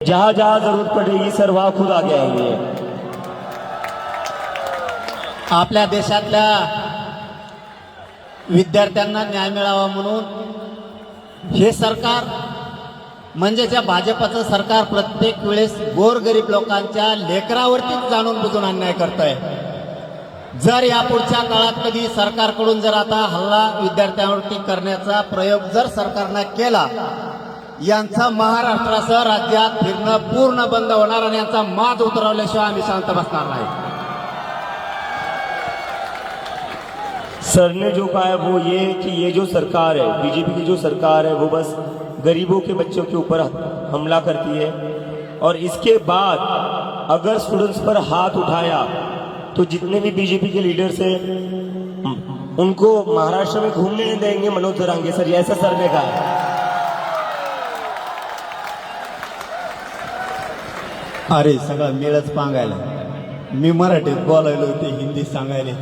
जहां जहां जरूरत पडेगी सर वहां खुद आगे आएंगे। आपल्या देशातल्या विद्यार्थ्यांना न्याय मिळावा म्हणून हे सरकार म्हणजे ज्या भाजपचं सरकार प्रत्येक वेळेस गोरगरीब लोकांच्या लेकरावरतीच जाणून बुजून अन्याय करत आहे। जर यापुढच्या काळात कधी सरकारकडून जर आता हल्ला विद्यार्थ्यांवरती करण्याचा प्रयोग जर सरकारने केला, यांचा महाराष्ट्रासह राज्यात फिरणं पूर्ण बंद होणार आणि यांचा माज उतरवल्याशिवाय आम्ही शांत बसणार नाही। सर ने जो कहा है वो ये कि ये जो सरकार है, बीजेपी की जो सरकार है, वो बस गरीबों के बच्चों के ऊपर हमला करती है और इसके बाद अगर स्टूडेंट्स पर हाथ उठाया तो जितने भी बीजेपी के लीडर्स हैं उनको महाराष्ट्र में घूमने नहीं देंगे मनोज जरांगे सर, ऐसा सर ने कहा। अरे सगळं मेळच पांगायला, मी मराठीत बोलायलो ते हिंदी सांगायले,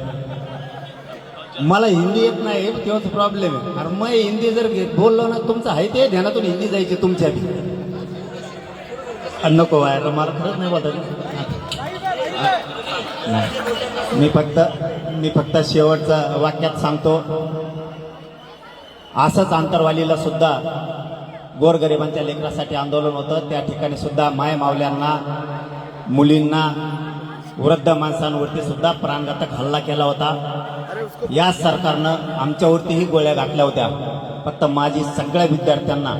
मला हिंदी येत नाही तेव्हाच प्रॉब्लेम आहे। अरे मग हिंदी जर बोललो ना तुमचं आहे ते ध्यानातून हिंदी जायची तुमच्या बी। नको व्हायला मला खरंच नाही बोलत। मी फक्त शेवटचं वाक्यात सांगतो, असंच आंतरवालीला सुद्धा गोरगरिबांच्या लेकरासाठी आंदोलन होतं, त्या ठिकाणी सुद्धा माय मावल्यांना, मुलींना, वृद्ध माणसांवरती सुद्धा प्राणघातक हल्ला केला होता। या सरकारनं आमच्यावरतीही गोळ्या घातल्या होत्या। फक्त माझी सगळ्या विद्यार्थ्यांना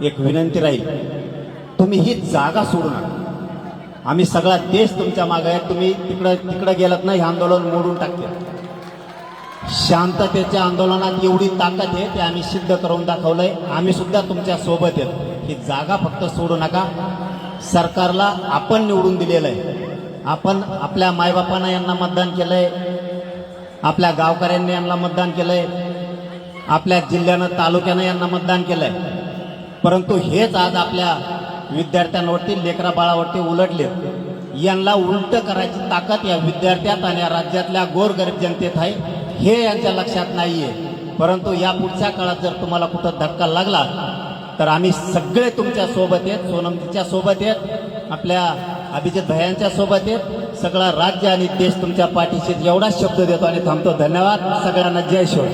एक विनंती राहील, तुम्ही ही जागा सोडू नका। आम्ही सगळा देश तुमच्या मागे आहे, तुम्ही तिकडे गेलात ना हे आंदोलन मोडून टाकते। शांततेच्या आंदोलनात एवढी ताकद आहे ते आम्ही सिद्ध करून दाखवलंय। आम्ही सुद्धा तुमच्या सोबत आहेत, ही जागा फक्त सोडू नका। सरकारला आपण निवडून दिलेलं आहे, आपण आपल्या मायबापांना यांना मतदान केलंय, आपल्या गावकऱ्यांनी यांना मतदान केलंय, आपल्या जिल्ह्यानं तालुक्यानं यांना मतदान केलंय, परंतु हेच आज आपल्या विद्यार्थ्यांवरती लेकरा बाळावरती उलटले। यांना उलट करायची ताकद या विद्यार्थ्यात आणि या राज्यातल्या गोरगरीब जनतेत आहे, हे यांच्या लक्षात नाहीये। परंतु या पुढच्या काळात जर तुम्हाला कुठं धक्का लागला तर आम्ही सगळे तुमच्या सोबत आहेत, सोनमच्या सोबत आहेत, आपल्या अभिजित भैयांच्या सोबत आहेत, सगळा राज्य आणि देश तुमच्या पाठीशी एवढा शब्द देतो आणि थांबतो। धन्यवाद सगळ्यांना, जय शिव।